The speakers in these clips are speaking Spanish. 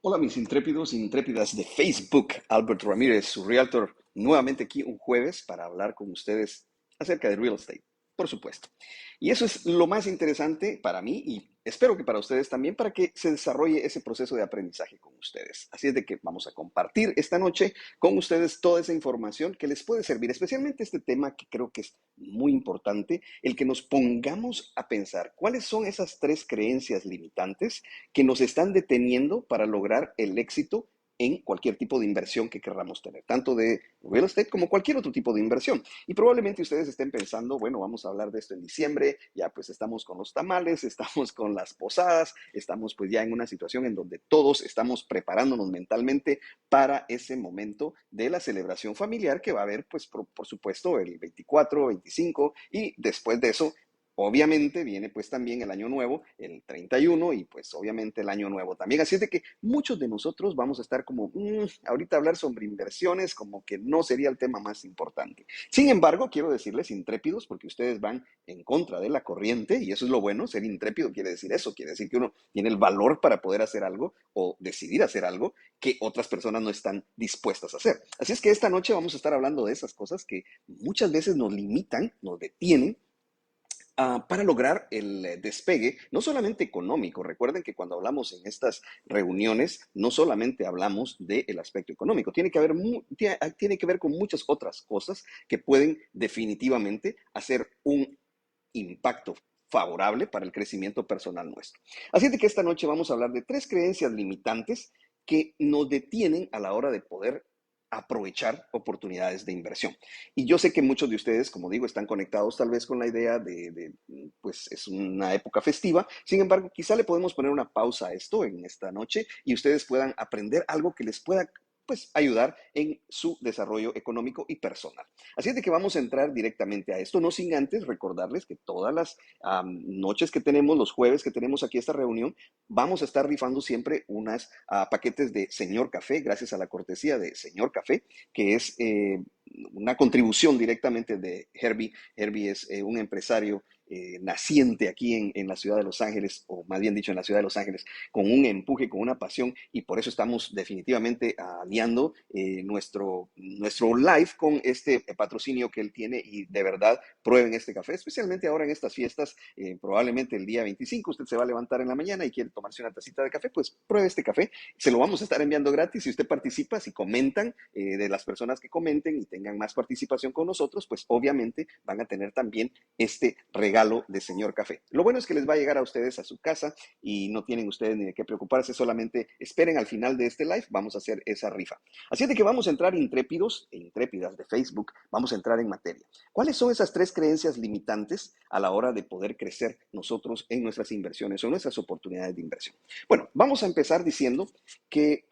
Hola mis intrépidos e intrépidas de Facebook, Albert Ramírez, su realtor, nuevamente aquí un jueves para hablar con ustedes acerca de real estate, por supuesto. Y eso es lo más interesante para mí y espero que para ustedes también, para que se desarrolle ese proceso de aprendizaje con ustedes. Así es de que vamos a compartir esta noche con ustedes toda esa información que les puede servir, especialmente este tema que creo que es muy importante, el que nos pongamos a pensar cuáles son esas tres creencias limitantes que nos están deteniendo para lograr el éxito en cualquier tipo de inversión que queramos tener, tanto de real estate como cualquier otro tipo de inversión. Y probablemente ustedes estén pensando, bueno, vamos a hablar de esto en diciembre, ya pues estamos con los tamales, estamos con las posadas, estamos pues ya en una situación en donde todos estamos preparándonos mentalmente para ese momento de la celebración familiar que va a haber pues por supuesto el 24, 25 y después de eso obviamente viene pues también el año nuevo, el 31 y pues obviamente el año nuevo también. Así es de que muchos de nosotros vamos a estar como, ahorita hablar sobre inversiones como que no sería el tema más importante. Sin embargo, quiero decirles intrépidos porque ustedes van en contra de la corriente y eso es lo bueno, ser intrépido quiere decir eso, quiere decir que uno tiene el valor para poder hacer algo o decidir hacer algo que otras personas no están dispuestas a hacer. Así es que esta noche vamos a estar hablando de esas cosas que muchas veces nos limitan, nos detienen para lograr el despegue, no solamente económico. Recuerden que cuando hablamos en estas reuniones, no solamente hablamos del aspecto económico, tiene que ver con muchas otras cosas que pueden definitivamente hacer un impacto favorable para el crecimiento personal nuestro. Así es de que esta noche vamos a hablar de tres creencias limitantes que nos detienen a la hora de poder aprovechar oportunidades de inversión. Y yo sé que muchos de ustedes, como digo, están conectados tal vez con la idea pues es una época festiva. Sin embargo, quizá le podemos poner una pausa a esto en esta noche y ustedes puedan aprender algo que les pueda pues ayudar en su desarrollo económico y personal. Así es de que vamos a entrar directamente a esto, no sin antes recordarles que todas las noches que tenemos, los jueves que tenemos aquí esta reunión, vamos a estar rifando siempre unas paquetes de Señor Café, gracias a la cortesía de Señor Café, que es una contribución directamente de Herbie. Herbie es un empresario naciente aquí en la ciudad de Los Ángeles, o más bien dicho en la ciudad de Los Ángeles, con un empuje, con una pasión, y por eso estamos definitivamente aliando nuestro live con este patrocinio que él tiene, y de verdad prueben este café, especialmente ahora en estas fiestas, probablemente el día 25 usted se va a levantar en la mañana y quiere tomarse una tacita de café, pues pruebe este café, se lo vamos a estar enviando gratis. Si usted participa, si comentan, de las personas que comenten y tengan más participación con nosotros, pues obviamente van a tener también este regalo de Señor Café. Lo bueno es que les va a llegar a ustedes a su casa y no tienen ustedes ni de qué preocuparse, solamente esperen al final de este live, vamos a hacer esa rifa. Así es de que vamos a entrar intrépidos e intrépidas de Facebook, vamos a entrar en materia. ¿Cuáles son esas tres creencias limitantes a la hora de poder crecer nosotros en nuestras inversiones o en nuestras oportunidades de inversión? Bueno, vamos a empezar diciendo que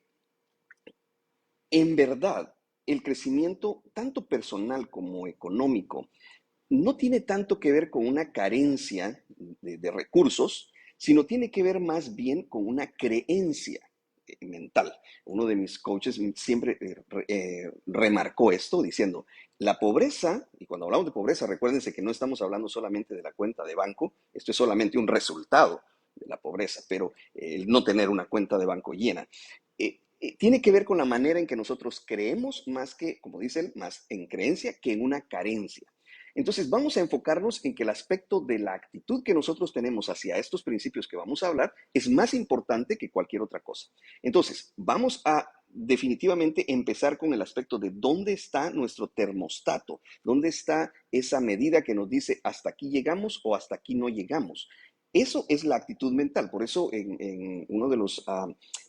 en verdad el crecimiento tanto personal como económico no tiene tanto que ver con una carencia de recursos, sino tiene que ver más bien con una creencia mental. Uno de mis coaches siempre remarcó esto diciendo, la pobreza, y cuando hablamos de pobreza, recuérdense que no estamos hablando solamente de la cuenta de banco, esto es solamente un resultado de la pobreza, pero el no tener una cuenta de banco llena. Tiene que ver con la manera en que nosotros creemos más que, como dice él, más en creencia que en una carencia. Entonces vamos a enfocarnos en que el aspecto de la actitud que nosotros tenemos hacia estos principios que vamos a hablar es más importante que cualquier otra cosa. Entonces vamos a definitivamente empezar con el aspecto de dónde está nuestro termostato, dónde está esa medida que nos dice hasta aquí llegamos o hasta aquí no llegamos. Eso es la actitud mental. Por eso en uno de los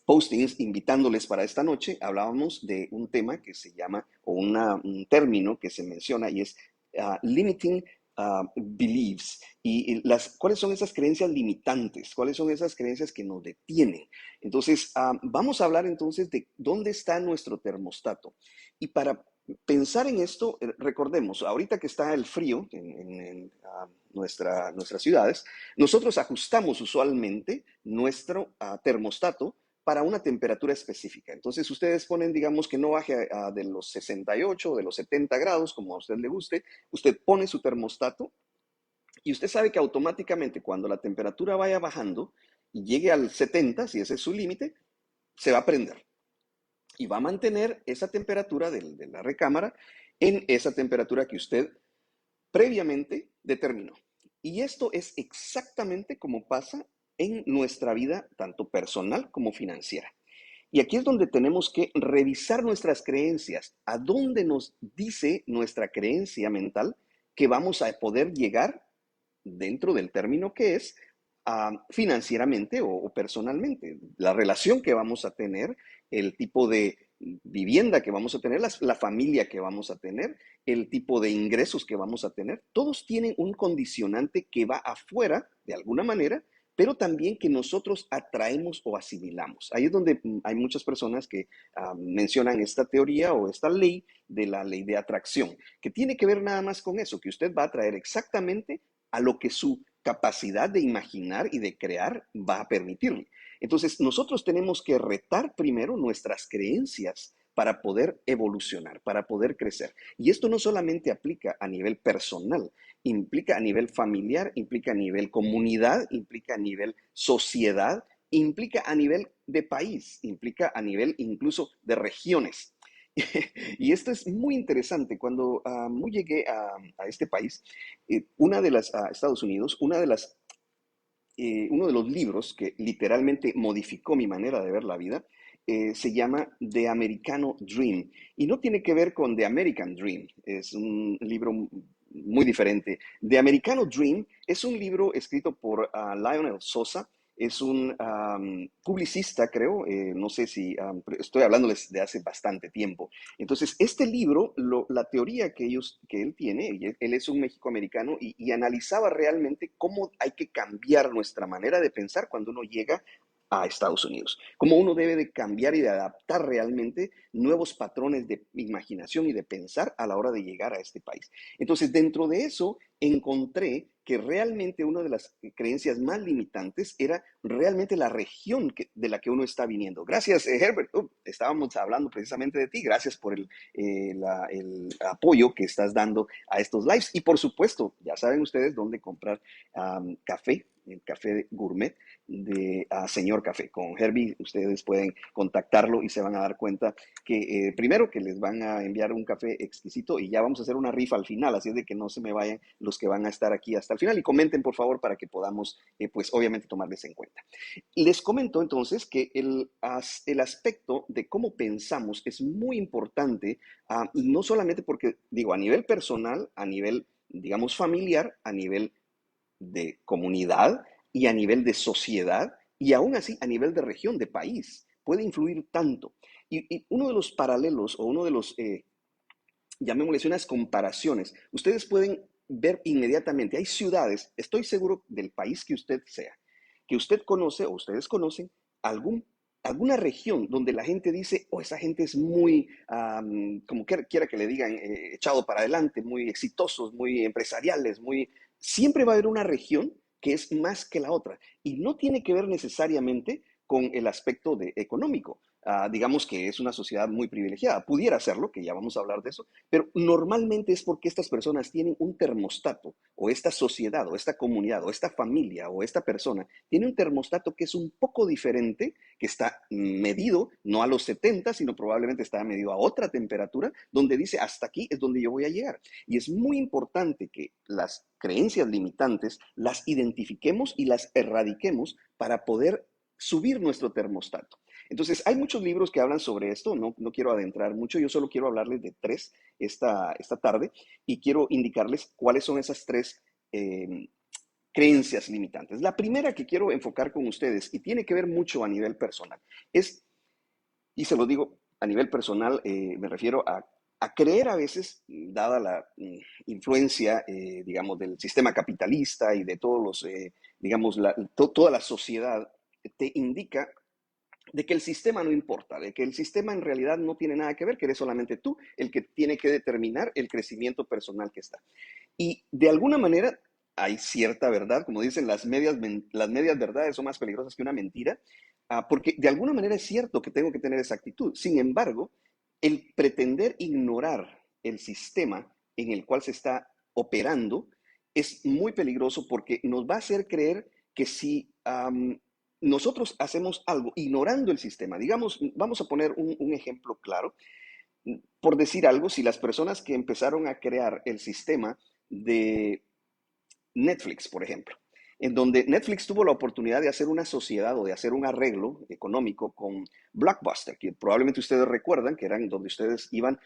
postings invitándoles para esta noche hablábamos de un tema que se llama, o un término que se menciona y es limiting beliefs. ¿Cuáles son esas creencias limitantes? ¿Cuáles son esas creencias que nos detienen? Entonces, vamos a hablar entonces de dónde está nuestro termostato. Y para pensar en esto, recordemos, ahorita que está el frío nuestras ciudades, nosotros ajustamos usualmente nuestro termostato para una temperatura específica. Entonces, ustedes ponen, digamos, que no baje de los 68 o de los 70 grados, como a usted le guste. Usted pone su termostato y usted sabe que automáticamente cuando la temperatura vaya bajando y llegue al 70, si ese es su límite, se va a prender y va a mantener esa temperatura de la recámara en esa temperatura que usted previamente determinó. Y esto es exactamente como pasa en nuestra vida, tanto personal como financiera. Y aquí es donde tenemos que revisar nuestras creencias, a dónde nos dice nuestra creencia mental que vamos a poder llegar dentro del término que es financieramente o personalmente, la relación que vamos a tener, el tipo de vivienda que vamos a tener, la familia que vamos a tener, el tipo de ingresos que vamos a tener, todos tienen un condicionante que va afuera de alguna manera, pero también que nosotros atraemos o asimilamos. Ahí es donde hay muchas personas que mencionan esta teoría o esta ley de la ley de atracción, que tiene que ver nada más con eso, que usted va a atraer exactamente a lo que su capacidad de imaginar y de crear va a permitirle. Entonces, nosotros tenemos que retar primero nuestras creencias para poder evolucionar, para poder crecer. Y esto no solamente aplica a nivel personal, implica a nivel familiar, implica a nivel comunidad, implica a nivel sociedad, implica a nivel de país, implica a nivel incluso de regiones. Y esto es muy interesante. Cuando llegué a este país, a Estados Unidos, uno de los libros que literalmente modificó mi manera de ver la vida se llama The Americano Dream. Y no tiene que ver con The American Dream, es un libro muy diferente. The Americano Dream es un libro escrito por Lionel Sosa. Es un publicista, creo, no sé si, estoy hablándoles de hace bastante tiempo. Entonces, este libro, la teoría que él tiene, y él es un mexicoamericano y analizaba realmente cómo hay que cambiar nuestra manera de pensar cuando uno llega a Estados Unidos. Cómo uno debe de cambiar y de adaptar realmente nuevos patrones de imaginación y de pensar a la hora de llegar a este país. Entonces, dentro de eso, encontré que realmente una de las creencias más limitantes era realmente la región de la que uno está viniendo. Gracias, Herbert. Estábamos hablando precisamente de ti. Gracias por el apoyo que estás dando a estos lives. Y por supuesto, ya saben ustedes dónde comprar café, el café gourmet de Señor Café. Con Herbie ustedes pueden contactarlo y se van a dar cuenta que primero que les van a enviar un café exquisito y ya vamos a hacer una rifa al final, así es de que no se me vayan los que van a estar aquí hasta el final y comenten por favor para que podamos pues obviamente tomarles en cuenta. Les comento entonces que el aspecto de cómo pensamos es muy importante, no solamente porque digo a nivel personal, a nivel digamos familiar, a nivel de comunidad y a nivel de sociedad y aún así a nivel de región, de país. Puede influir tanto. Y uno de los paralelos o uno de los, llamémosle unas comparaciones, ustedes pueden ver inmediatamente, hay ciudades, estoy seguro del país que usted sea, que usted conoce o ustedes conocen alguna región donde la gente dice, oh, esa gente es muy, como quiera que le digan, echado para adelante, muy exitosos, muy empresariales, muy... Siempre va a haber una región que es más que la otra y no tiene que ver necesariamente con el aspecto económico. Digamos que es una sociedad muy privilegiada, pudiera serlo, que ya vamos a hablar de eso, pero normalmente es porque estas personas tienen un termostato, o esta sociedad, o esta comunidad, o esta familia, o esta persona, tiene un termostato que es un poco diferente, que está medido no a los 70, sino probablemente está medido a otra temperatura, donde dice, hasta aquí es donde yo voy a llegar. Y es muy importante que las creencias limitantes las identifiquemos y las erradiquemos para poder subir nuestro termostato. Entonces, hay muchos libros que hablan sobre esto, no quiero adentrar mucho, yo solo quiero hablarles de tres esta tarde y quiero indicarles cuáles son esas tres creencias limitantes. La primera que quiero enfocar con ustedes y tiene que ver mucho a nivel personal es, y se lo digo a nivel personal, me refiero a creer a veces, dada la influencia, digamos, del sistema capitalista y de todos los, digamos, toda la sociedad, te indica de que el sistema no importa, de que el sistema en realidad no tiene nada que ver, que eres solamente tú el que tiene que determinar el crecimiento personal que está. Y de alguna manera hay cierta verdad, como dicen, las medias verdades son más peligrosas que una mentira, porque de alguna manera es cierto que tengo que tener esa actitud. Sin embargo, el pretender ignorar el sistema en el cual se está operando es muy peligroso porque nos va a hacer creer que si nosotros hacemos algo ignorando el sistema. Digamos, vamos a poner un ejemplo claro. Por decir algo, si las personas que empezaron a crear el sistema de Netflix, por ejemplo, en donde Netflix tuvo la oportunidad de hacer una sociedad o de hacer un arreglo económico con Blockbuster, que probablemente ustedes recuerdan que eran donde ustedes iban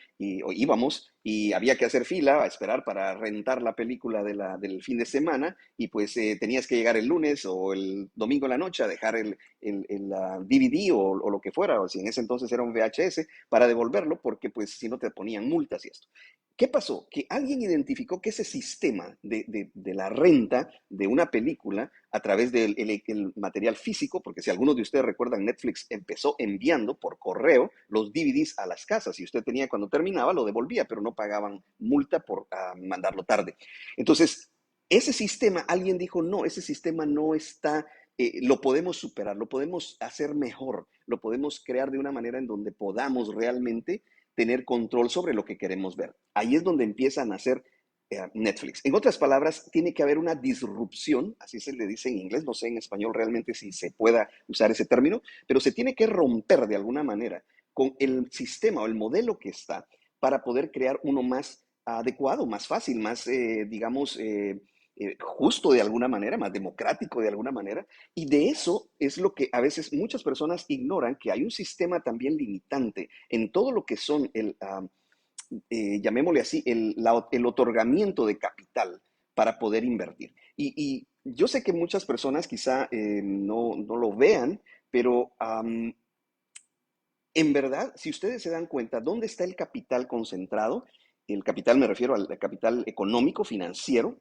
o íbamos y había que hacer fila a esperar para rentar la película del fin de semana y pues tenías que llegar el lunes o el domingo en la noche a dejar el DVD o lo que fuera, o si en ese entonces era un VHS, para devolverlo porque pues si no te ponían multas y esto. ¿Qué pasó? Que alguien identificó que ese sistema de la renta de una película a través del el material físico, porque si algunos de ustedes recuerdan, Netflix empezó enviando por correo los DVDs a las casas y usted tenía cuando terminaba lo devolvía, pero no pagaban multa por mandarlo tarde. Entonces, ese sistema, alguien dijo, no, ese sistema no está, lo podemos superar, lo podemos hacer mejor, lo podemos crear de una manera en donde podamos realmente tener control sobre lo que queremos ver. Ahí es donde empiezan a hacer Netflix. En otras palabras, tiene que haber una disrupción, así se le dice en inglés, no sé en español realmente si se pueda usar ese término, pero se tiene que romper de alguna manera con el sistema o el modelo que está para poder crear uno más adecuado, más fácil, más, digamos, justo de alguna manera, más democrático de alguna manera. Y de eso es lo que a veces muchas personas ignoran, que hay un sistema también limitante en todo lo que son llamémosle así, el otorgamiento de capital para poder invertir. Y yo sé que muchas personas quizá no lo vean, pero en verdad, si ustedes se dan cuenta, ¿dónde está el capital concentrado? El capital me refiero al capital económico, financiero,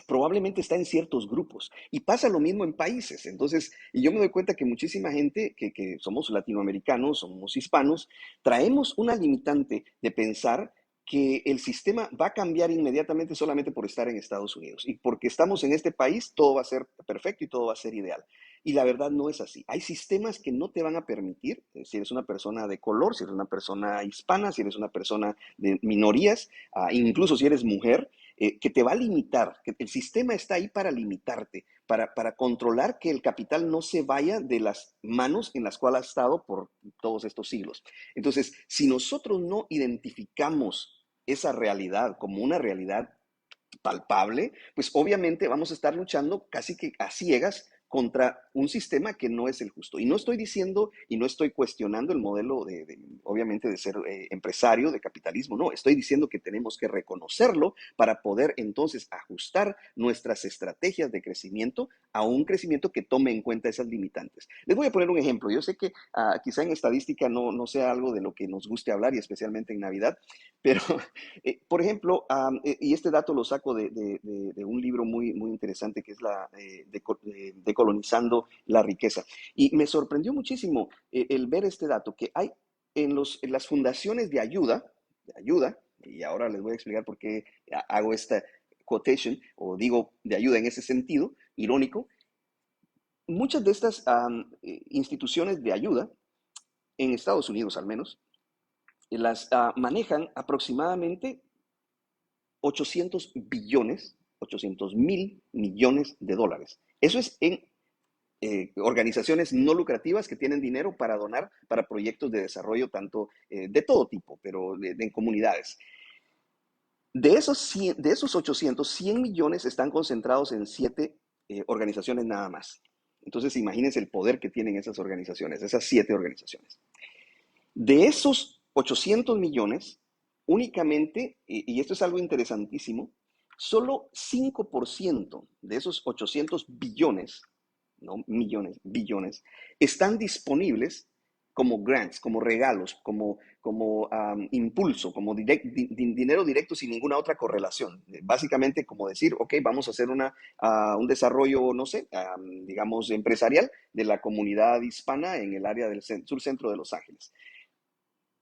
probablemente está en ciertos grupos. Y pasa lo mismo en países. Entonces, y yo me doy cuenta que muchísima gente que somos latinoamericanos, somos hispanos, traemos una limitante de pensar que el sistema va a cambiar inmediatamente solamente por estar en Estados Unidos. Y porque estamos en este país, todo va a ser perfecto y todo va a ser ideal. Y la verdad no es así. Hay sistemas que no te van a permitir, si eres una persona de color, si eres una persona hispana, si eres una persona de minorías, incluso si eres mujer, que te va a limitar, que el sistema está ahí para limitarte, para controlar que el capital no se vaya de las manos en las cuales ha estado por todos estos siglos. Entonces, si nosotros no identificamos esa realidad como una realidad palpable, pues obviamente vamos a estar luchando casi que a ciegas contra un sistema que no es el justo. Y no estoy diciendo y no estoy cuestionando el modelo obviamente, de ser empresario, de capitalismo, no, estoy diciendo que tenemos que reconocerlo para poder entonces ajustar nuestras estrategias de crecimiento a un crecimiento que tome en cuenta esas limitantes. Les voy a poner un ejemplo. Yo sé que quizá en estadística no sea algo de lo que nos guste hablar y especialmente en Navidad, pero por ejemplo, y este dato lo saco de un libro muy interesante que es Decolonizando la riqueza. Y me sorprendió muchísimo el ver este dato, que hay en las fundaciones de ayuda, y ahora les voy a explicar por qué hago esta quotation, o digo de ayuda en ese sentido, irónico. Muchas de estas instituciones de ayuda, en Estados Unidos al menos, las manejan aproximadamente 800 billones, 800.000 millones de dólares. Eso es en organizaciones no lucrativas que tienen dinero para donar para proyectos de desarrollo, tanto de todo tipo, pero en comunidades. De esos 800, 100 millones están concentrados en 7 organizaciones nada más. Entonces, imagínense el poder que tienen esas organizaciones, esas 7 organizaciones. De esos 800 millones, únicamente, y esto es algo interesantísimo, solo 5% de esos 800 billones, no millones, billones, están disponibles como grants, como regalos, como impulso, como dinero directo sin ninguna otra correlación. Básicamente como decir, ok, vamos a hacer un desarrollo, no sé, digamos, empresarial de la comunidad hispana en el área del sur centro de Los Ángeles.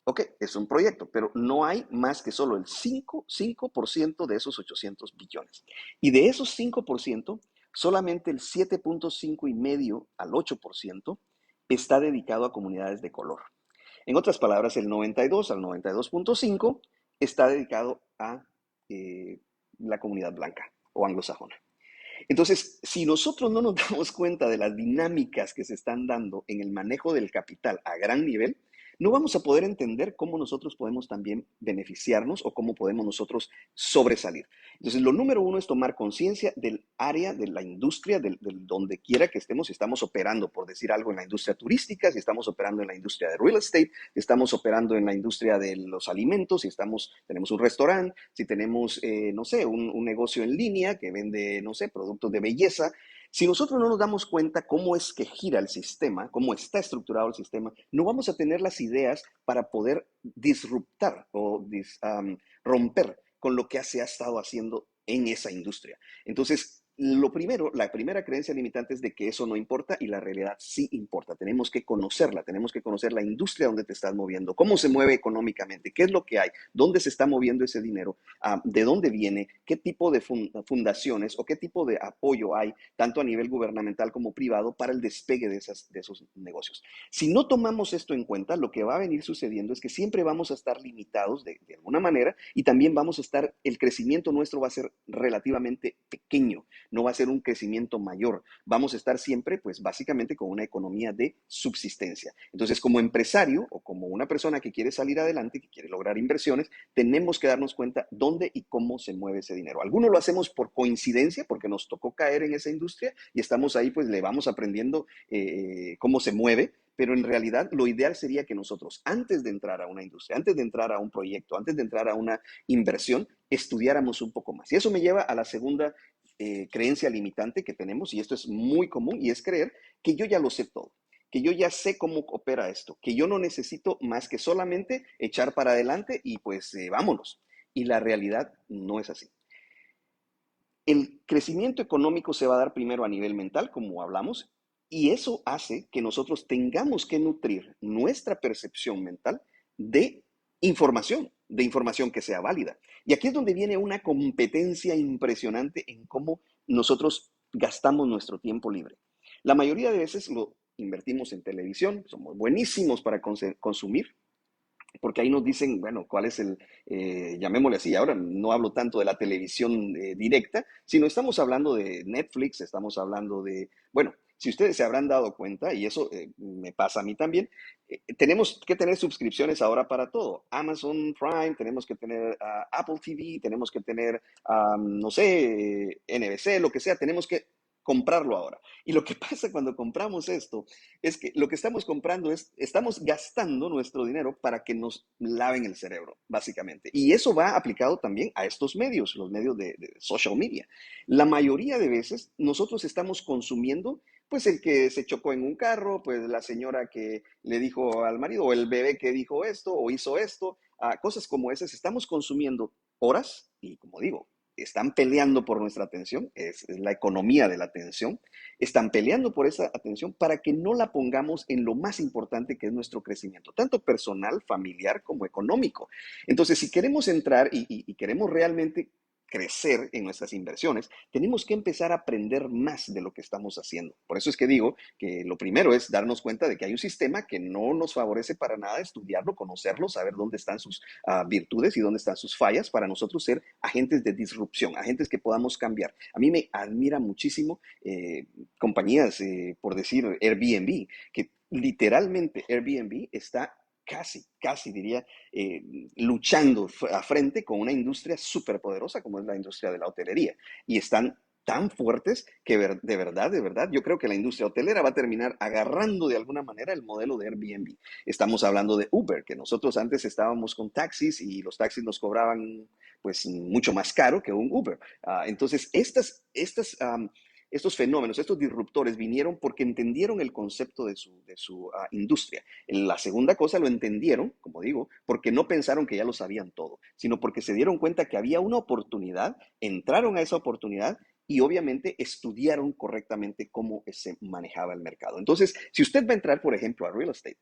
Ok, es un proyecto, pero no hay más que solo el 5% de esos 800 billones. Y de esos 5%, solamente el 7.5 y medio al 8% está dedicado a comunidades de color. En otras palabras, el 92 al 92.5 está dedicado a la comunidad blanca o anglosajona. Entonces, si nosotros no nos damos cuenta de las dinámicas que se están dando en el manejo del capital a gran nivel, no vamos a poder entender cómo nosotros podemos también beneficiarnos o cómo podemos nosotros sobresalir. Entonces, lo número uno es tomar conciencia del área, de la industria, del donde quiera que estemos, si estamos operando, por decir algo, en la industria turística, si estamos operando en la industria de real estate, si estamos operando en la industria de los alimentos, si tenemos un restaurante, si tenemos, no sé, un negocio en línea que vende, no sé, productos de belleza. Si nosotros no nos damos cuenta cómo es que gira el sistema, cómo está estructurado el sistema, no vamos a tener las ideas para poder disruptar o romper con lo que se ha estado haciendo en esa industria. Entonces, lo primero, la primera creencia limitante es de que eso no importa y la realidad sí importa. Tenemos que conocerla, tenemos que conocer la industria donde te estás moviendo, cómo se mueve económicamente, qué es lo que hay, dónde se está moviendo ese dinero, de dónde viene, qué tipo de fundaciones o qué tipo de apoyo hay, tanto a nivel gubernamental como privado, para el despegue de esos negocios. Si no tomamos esto en cuenta, lo que va a venir sucediendo es que siempre vamos a estar limitados de alguna manera y también vamos a estar, el crecimiento nuestro va a ser relativamente pequeño, no va a ser un crecimiento mayor. Vamos a estar siempre, pues básicamente con una economía de subsistencia. Entonces, como empresario o como una persona que quiere salir adelante, que quiere lograr inversiones, tenemos que darnos cuenta dónde y cómo se mueve ese dinero. Algunos lo hacemos por coincidencia, porque nos tocó caer en esa industria y estamos ahí, pues le vamos aprendiendo cómo se mueve, pero en realidad lo ideal sería que nosotros, antes de entrar a una industria, antes de entrar a un proyecto, antes de entrar a una inversión, estudiáramos un poco más. Y eso me lleva a la segunda creencia limitante que tenemos, y esto es muy común, y es creer que yo ya lo sé todo, que yo ya sé cómo opera esto, que yo no necesito más que solamente echar para adelante y pues vámonos. Y la realidad no es así. El crecimiento económico se va a dar primero a nivel mental, como hablamos, y eso hace que nosotros tengamos que nutrir nuestra percepción mental de información que sea válida. Y aquí es donde viene una competencia impresionante en cómo nosotros gastamos nuestro tiempo libre. La mayoría de veces lo invertimos en televisión, somos buenísimos para consumir, porque ahí nos dicen, bueno, cuál es llamémosle así, ahora no hablo tanto de la televisión directa, sino estamos hablando de Netflix, estamos hablando de, bueno, si ustedes se habrán dado cuenta, y eso me pasa a mí también, tenemos que tener suscripciones ahora para todo. Amazon Prime, tenemos que tener Apple TV, tenemos que tener, no sé, NBC, lo que sea, tenemos que comprarlo ahora. Y lo que pasa cuando compramos esto es que lo que estamos comprando es, estamos gastando nuestro dinero para que nos laven el cerebro, básicamente. Y eso va aplicado también a estos medios, los medios de social media. La mayoría de veces nosotros estamos consumiendo, pues el que se chocó en un carro, pues la señora que le dijo al marido, o el bebé que dijo esto o hizo esto, cosas como esas. Estamos consumiendo horas y, como digo, están peleando por nuestra atención, es la economía de la atención, están peleando por esa atención para que no la pongamos en lo más importante, que es nuestro crecimiento, tanto personal, familiar como económico. Entonces, si queremos entrar y queremos realmente crecer en nuestras inversiones, tenemos que empezar a aprender más de lo que estamos haciendo. Por eso es que digo que lo primero es darnos cuenta de que hay un sistema que no nos favorece para nada, estudiarlo, conocerlo, saber dónde están sus virtudes y dónde están sus fallas, para nosotros ser agentes de disrupción, agentes que podamos cambiar. A mí me admira muchísimo compañías, por decir Airbnb, que literalmente Airbnb está casi diría, luchando a frente con una industria súper poderosa como es la industria de la hotelería. Y están tan fuertes que de verdad, yo creo que la industria hotelera va a terminar agarrando de alguna manera el modelo de Airbnb. Estamos hablando de Uber, que nosotros antes estábamos con taxis y los taxis nos cobraban pues mucho más caro que un Uber. Entonces, estos fenómenos, estos disruptores vinieron porque entendieron el concepto de su industria. La segunda cosa lo entendieron, como digo, porque no pensaron que ya lo sabían todo, sino porque se dieron cuenta que había una oportunidad, entraron a esa oportunidad y obviamente estudiaron correctamente cómo se manejaba el mercado. Entonces, si usted va a entrar, por ejemplo, a real estate,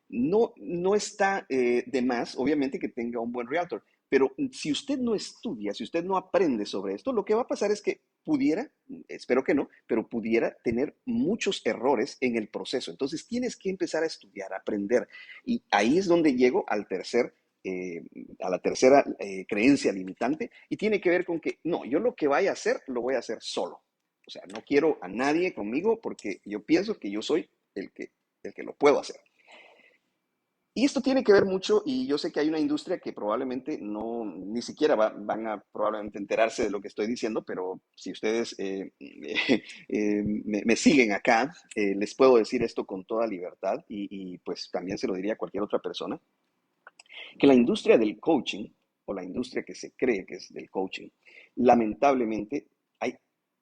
no está de más, obviamente, que tenga un buen realtor, pero si usted no estudia, si usted no aprende sobre esto, lo que va a pasar es que pudiera, espero que no, pero pudiera tener muchos errores en el proceso. Entonces tienes que empezar a estudiar, a aprender. Y ahí es donde llego eh, a la tercera creencia limitante, y tiene que ver con que no, yo lo que vaya a hacer, lo voy a hacer solo. O sea, no quiero a nadie conmigo porque yo pienso que yo soy el que lo puedo hacer. Y esto tiene que ver mucho, y yo sé que hay una industria que probablemente no, ni siquiera van a probablemente enterarse de lo que estoy diciendo, pero si ustedes me siguen acá, les puedo decir esto con toda libertad y pues también se lo diría a cualquier otra persona, que la industria del coaching, o la industria que se cree que es del coaching, lamentablemente hay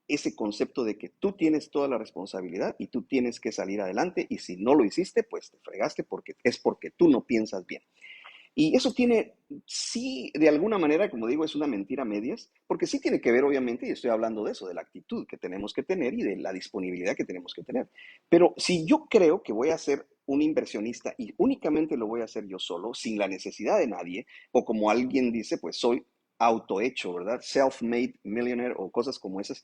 ese concepto de que tú tienes toda la responsabilidad y tú tienes que salir adelante y si no lo hiciste, pues te fregaste porque es porque tú no piensas bien. Y eso tiene, sí, de alguna manera, como digo, es una mentira a medias, porque sí tiene que ver, obviamente, y estoy hablando de eso, de la actitud que tenemos que tener y de la disponibilidad que tenemos que tener. Pero si yo creo que voy a ser un inversionista y únicamente lo voy a hacer yo solo, sin la necesidad de nadie, o como alguien dice, pues soy autohecho, ¿verdad? Self-made millionaire o cosas como esas,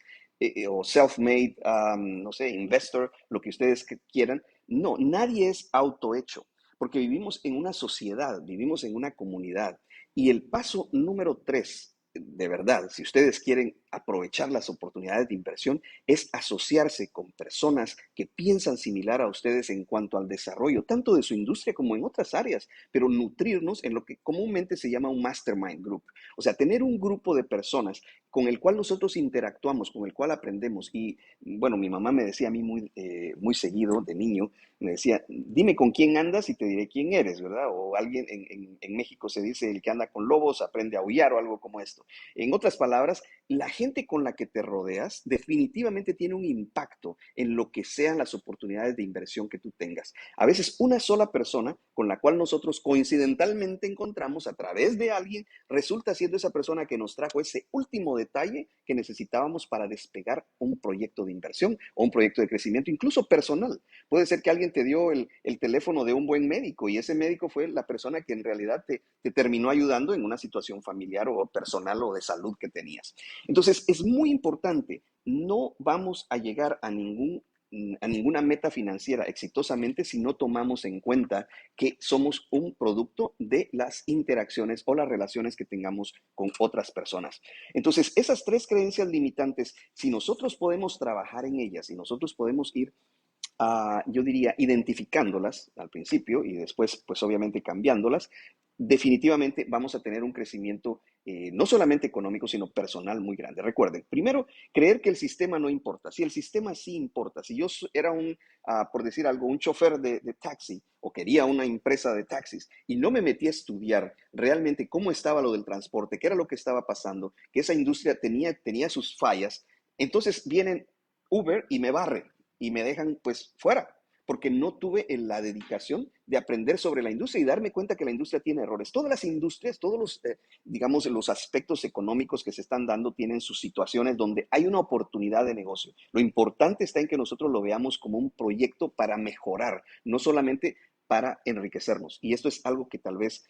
o self-made, no sé, investor, lo que ustedes quieran. No, nadie es autohecho porque vivimos en una sociedad, vivimos en una comunidad. Y el paso número 3, de verdad, si ustedes quieren aprovechar las oportunidades de inversión, es asociarse con personas que piensan similar a ustedes en cuanto al desarrollo, tanto de su industria como en otras áreas, pero nutrirnos en lo que comúnmente se llama un mastermind group. O sea, tener un grupo de personas con el cual nosotros interactuamos, con el cual aprendemos. Y bueno, mi mamá me decía a mí muy seguido, de niño, me decía, dime con quién andas y te diré quién eres, ¿verdad? O alguien en México se dice, el que anda con lobos aprende a aullar o algo como esto. En otras palabras, la gente con la que te rodeas definitivamente tiene un impacto en lo que sean las oportunidades de inversión que tú tengas. A veces una sola persona con la cual nosotros coincidentalmente encontramos a través de alguien resulta siendo esa persona que nos trajo ese último detalle que necesitábamos para despegar un proyecto de inversión o un proyecto de crecimiento, incluso personal. Puede ser que alguien te dio el teléfono de un buen médico y ese médico fue la persona que en realidad te terminó ayudando en una situación familiar o personal o de salud que tenías. Entonces, es muy importante, no vamos a llegar a ninguna meta financiera exitosamente si no tomamos en cuenta que somos un producto de las interacciones o las relaciones que tengamos con otras personas. Entonces, esas tres creencias limitantes, si nosotros podemos trabajar en ellas, si nosotros podemos ir yo diría, identificándolas al principio y después, pues obviamente cambiándolas, definitivamente vamos a tener un crecimiento no solamente económico, sino personal muy grande. Recuerden, primero, creer que el sistema no importa. Si el sistema sí importa, si yo era por decir algo, un chofer de taxi o quería una empresa de taxis y no me metí a estudiar realmente cómo estaba lo del transporte, qué era lo que estaba pasando, que esa industria tenía sus fallas, entonces vienen Uber y me barre y me dejan pues fuera, porque no tuve la dedicación de aprender sobre la industria y darme cuenta que la industria tiene errores. Todas las industrias, todos los, digamos, los aspectos económicos que se están dando tienen sus situaciones donde hay una oportunidad de negocio. Lo importante está en que nosotros lo veamos como un proyecto para mejorar, no solamente para enriquecernos. Y esto es algo que tal vez,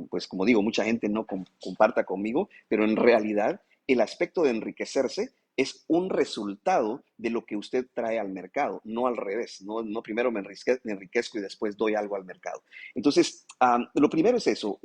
pues como digo, mucha gente no comparta conmigo, pero en realidad el aspecto de enriquecerse es un resultado de lo que usted trae al mercado, no al revés. No primero me enriquezco y después doy algo al mercado. Entonces, lo primero es eso,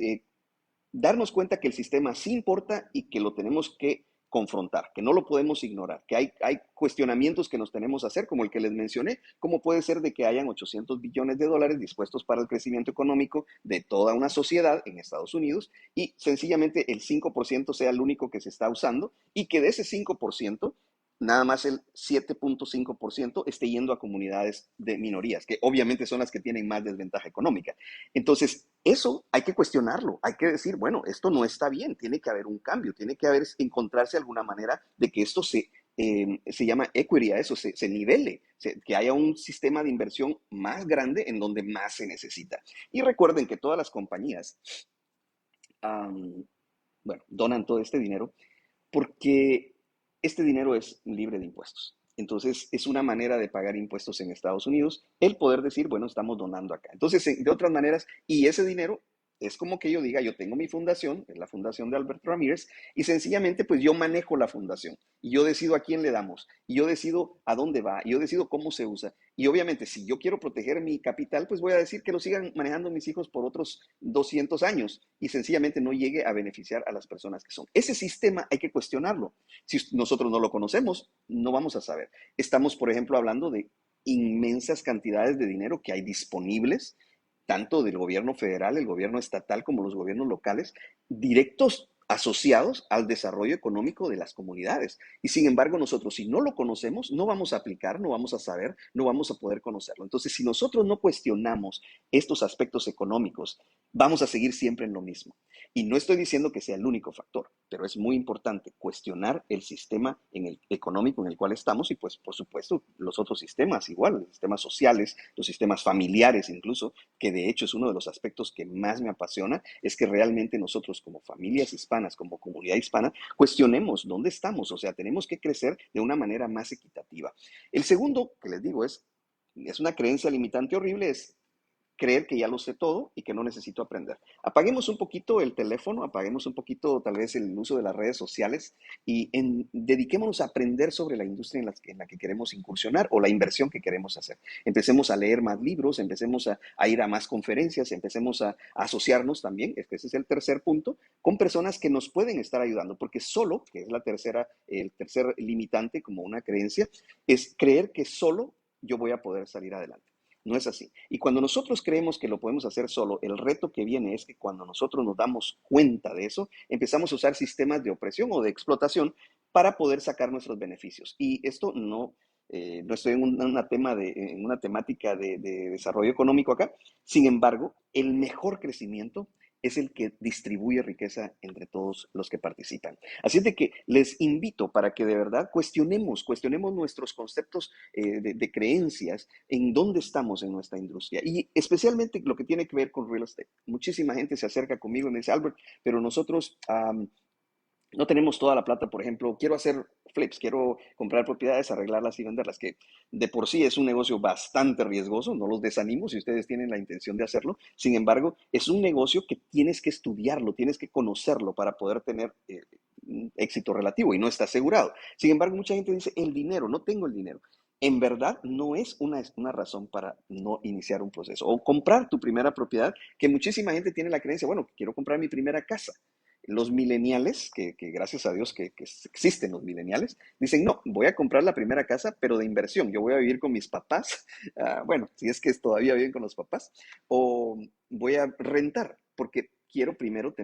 darnos cuenta que el sistema sí importa y que lo tenemos que confrontar, que no lo podemos ignorar, que hay cuestionamientos que nos tenemos que hacer, como el que les mencioné, como puede ser de que hayan 800 billones de dólares dispuestos para el crecimiento económico de toda una sociedad en Estados Unidos y sencillamente el 5% sea el único que se está usando y que de ese 5% nada más el 7.5% esté yendo a comunidades de minorías, que obviamente son las que tienen más desventaja económica. Entonces, eso hay que cuestionarlo, hay que decir, bueno, esto no está bien, tiene que haber un cambio, tiene que encontrarse alguna manera de que esto se llama equity, a eso se nivele, que haya un sistema de inversión más grande en donde más se necesita. Y recuerden que todas las compañías, bueno, donan todo este dinero porque este dinero es libre de impuestos. Entonces, es una manera de pagar impuestos en Estados Unidos, el poder decir, bueno, estamos donando acá. Entonces, de otras maneras, y ese dinero Es como que yo diga, yo tengo mi fundación, es la fundación de Albert Ramírez, y sencillamente pues yo manejo la fundación y yo decido a quién le damos y yo decido a dónde va y yo decido cómo se usa. Y obviamente si yo quiero proteger mi capital, pues voy a decir que lo sigan manejando mis hijos por otros 200 años y sencillamente no llegue a beneficiar a las personas que son. Ese sistema hay que cuestionarlo. Si nosotros no lo conocemos, no vamos a saber. Estamos, por ejemplo, hablando de inmensas cantidades de dinero que hay disponibles tanto del gobierno federal, el gobierno estatal como los gobiernos locales, directos asociados al desarrollo económico de las comunidades. Y sin embargo, nosotros si no lo conocemos, no vamos a aplicar, no vamos a saber, no vamos a poder conocerlo. Entonces, si nosotros no cuestionamos estos aspectos económicos, vamos a seguir siempre en lo mismo. Y no estoy diciendo que sea el único factor, pero es muy importante cuestionar el sistema en el económico en el cual estamos y pues por supuesto los otros sistemas igual, los sistemas sociales, los sistemas familiares incluso, que de hecho es uno de los aspectos que más me apasiona, es que realmente nosotros como familias hispanas, como comunidad hispana, cuestionemos dónde estamos, o sea, tenemos que crecer de una manera más equitativa. El segundo que les digo es una creencia limitante horrible, es creer que ya lo sé todo y que no necesito aprender. Apaguemos un poquito el teléfono, apaguemos un poquito tal vez el uso de las redes sociales y dediquémonos a aprender sobre la industria en la que queremos incursionar o la inversión que queremos hacer. Empecemos a leer más libros, empecemos a ir a más conferencias, empecemos a asociarnos también, ese es el tercer punto, con personas que nos pueden estar ayudando, porque solo, que es el tercer limitante como una creencia, es creer que solo yo voy a poder salir adelante. No es así. Y cuando nosotros creemos que lo podemos hacer solo, el reto que viene es que cuando nosotros nos damos cuenta de eso, empezamos a usar sistemas de opresión o de explotación para poder sacar nuestros beneficios. Y esto no estoy en una temática de desarrollo económico acá. Sin embargo, el mejor crecimiento es el que distribuye riqueza entre todos los que participan. Así es de que les invito para que de verdad cuestionemos nuestros conceptos de creencias en dónde estamos en nuestra industria y especialmente lo que tiene que ver con real estate. Muchísima gente se acerca conmigo y me dice, Albert, pero nosotros no tenemos toda la plata, por ejemplo, quiero hacer flips, quiero comprar propiedades, arreglarlas y venderlas, que de por sí es un negocio bastante riesgoso, no los desanimo si ustedes tienen la intención de hacerlo. Sin embargo, es un negocio que tienes que estudiarlo, tienes que conocerlo para poder tener un éxito relativo y no está asegurado. Sin embargo, mucha gente dice, el dinero, no tengo el dinero. En verdad, no es una razón para no iniciar un proceso o comprar tu primera propiedad, que muchísima gente tiene la creencia, bueno, quiero comprar mi primera casa. Los millennials, que gracias a Dios que existen los millennials, dicen, no, voy a comprar la primera casa, pero de inversión. Yo voy a vivir con mis papás, bueno, si es que todavía viven con los papás, o voy a rentar, porque quiero primero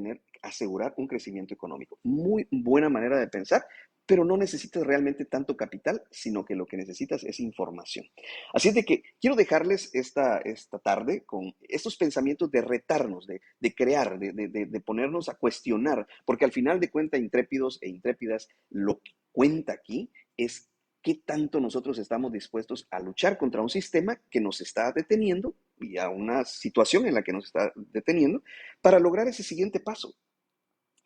asegurar un crecimiento económico. Muy buena manera de pensar, pero no necesitas realmente tanto capital, sino que lo que necesitas es información. Así es de que quiero dejarles esta tarde con estos pensamientos de retarnos, de crear, de ponernos a cuestionar, porque al final de cuentas, intrépidos e intrépidas, lo que cuenta aquí es qué tanto nosotros estamos dispuestos a luchar contra un sistema que nos está deteniendo y a una situación en la que nos está deteniendo para lograr ese siguiente paso,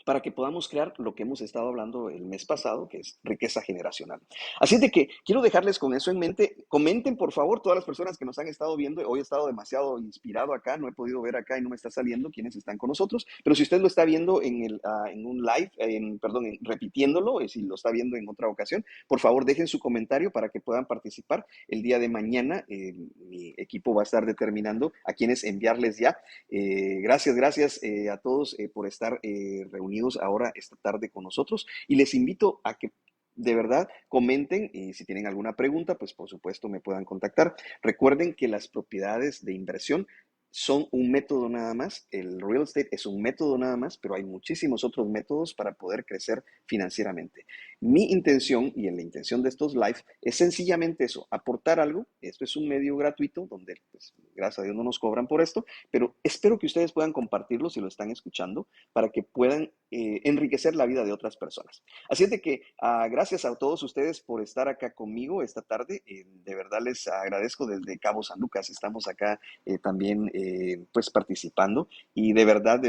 para que podamos crear lo que hemos estado hablando el mes pasado, que es riqueza generacional. Así es de que quiero dejarles con eso en mente. Comenten, por favor, todas las personas que nos han estado viendo. Hoy he estado demasiado inspirado acá, no he podido ver acá y no me está saliendo quiénes están con nosotros, pero si usted lo está viendo en un live, perdón, repitiéndolo, si lo está viendo en otra ocasión, por favor dejen su comentario para que puedan participar. El día de mañana mi equipo va a estar determinando a quiénes enviarles ya. Gracias a todos por estar reunidos ahora esta tarde con nosotros y les invito a que de verdad comenten y si tienen alguna pregunta, pues por supuesto me puedan contactar. Recuerden que las propiedades de inversión son un método nada más, el real estate es un método nada más, pero hay muchísimos otros métodos para poder crecer financieramente. Mi intención y en la intención de estos live es sencillamente eso, aportar algo. Esto es un medio gratuito donde, pues, gracias a Dios no nos cobran por esto, pero espero que ustedes puedan compartirlo si lo están escuchando para que puedan enriquecer la vida de otras personas. Así es de que gracias a todos ustedes por estar acá conmigo esta tarde. De verdad les agradezco desde Cabo San Lucas. Estamos acá también pues participando y de verdad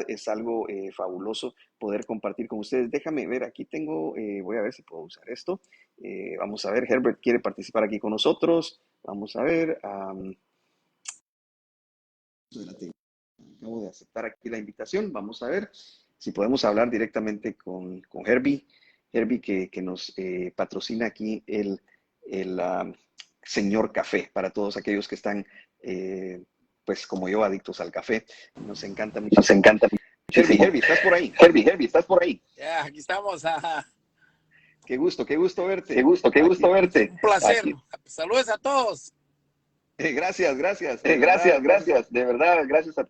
es algo fabuloso poder compartir con ustedes. Déjame ver, aquí tengo, voy a ver si puedo usar esto. Vamos a ver, Herbert quiere participar aquí con nosotros. Vamos a ver. Acabo de aceptar aquí la invitación. Vamos a ver si podemos hablar directamente con Herbie. Herbie que nos patrocina aquí el señor café para todos aquellos que están, pues como yo, adictos al café. Nos encanta Nos muchísimo. encanta muchísimo. Herbie, ¿estás por ahí? Herbie, ¿estás por ahí? Ya, aquí estamos. Qué gusto verte. Qué gusto verte. Un placer. Aquí. Saludos a todos. Gracias. Gracias. De verdad, gracias a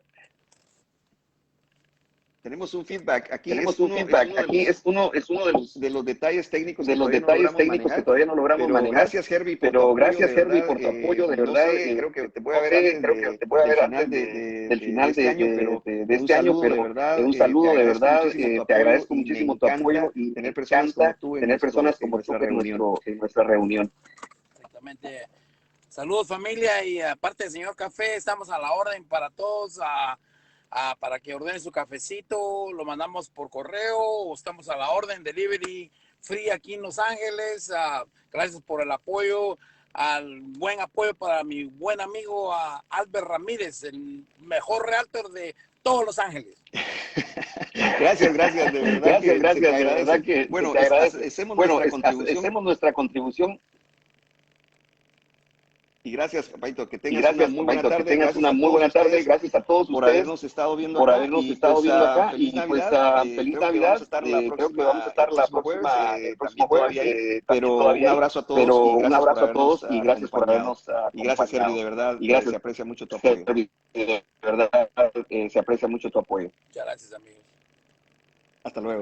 Tenemos un feedback. Aquí Tenemos un feedback. Aquí es uno de los detalles técnicos de los detalles técnicos que todavía no logramos manejar. Gracias, Herbie, por tu Pero apoyo, gracias, de Herbie, verdad. por tu apoyo, de No verdad. sé, creo que te voy a No ver sé, antes creo que te voy a del ver final antes del final de este año, pero de este año, de pero verdad, un saludo de verdad. Te agradezco y me muchísimo tu encanta apoyo y tener me personas como encanta tú tener personas como tú en nuestra reunión. Exactamente. Saludos, familia, y aparte del señor Café, estamos a la orden para todos, para que ordenen su cafecito, lo mandamos por correo, o estamos a la orden, delivery free aquí en Los Ángeles. Gracias por el apoyo, al buen apoyo para mi buen amigo Albert Ramírez, el mejor realtor de todos Los Ángeles. Gracias, de verdad. Gracias, que de verdad que bueno, te agradece. hacemos Bueno, hacemos nuestra contribución. Y gracias, Paito, que tengas Gracias, una muy buena tarde. que tengas una muy buena tarde. Gracias a todos por ustedes habernos estado viendo por acá. habernos Y estado pues, viendo acá. feliz Y Navidad. pues feliz Creo que Navidad. vamos a estar Creo que vamos a estar el próximo jueves, el próximo también todavía ahí. también Pero todavía un ahí. abrazo a todos Pero y un gracias por abrazo a habernos todos y gracias por acompañado. habernos Y gracias, Herbie, acompañado. de verdad. Y gracias, se aprecia mucho tu apoyo. Herbie, de verdad se aprecia mucho tu apoyo. Muchas gracias, amigos. Hasta luego.